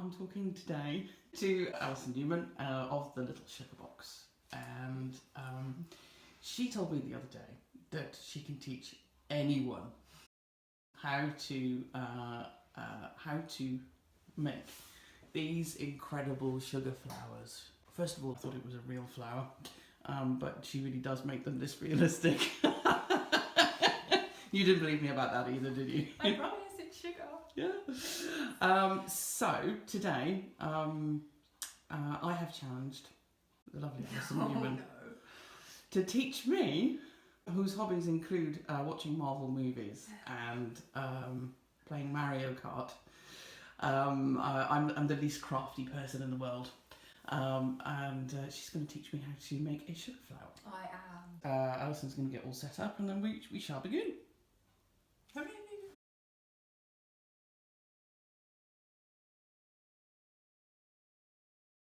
I'm talking today to Alison Newman of the Little Sugar Box, and she told me the other day that she can teach anyone how to make these incredible sugar flowers. First of all, I thought it was a real flower, but she really does make them this realistic. You didn't believe me about that either, did you? I promise it's sugar. Yeah. So today, I have challenged the lovely Alison Newman to teach me, whose hobbies include watching Marvel movies and playing Mario Kart. I'm the least crafty person in the world, and she's going to teach me how to make a sugar flower. I am. Alison's going to get all set up, and then we shall begin.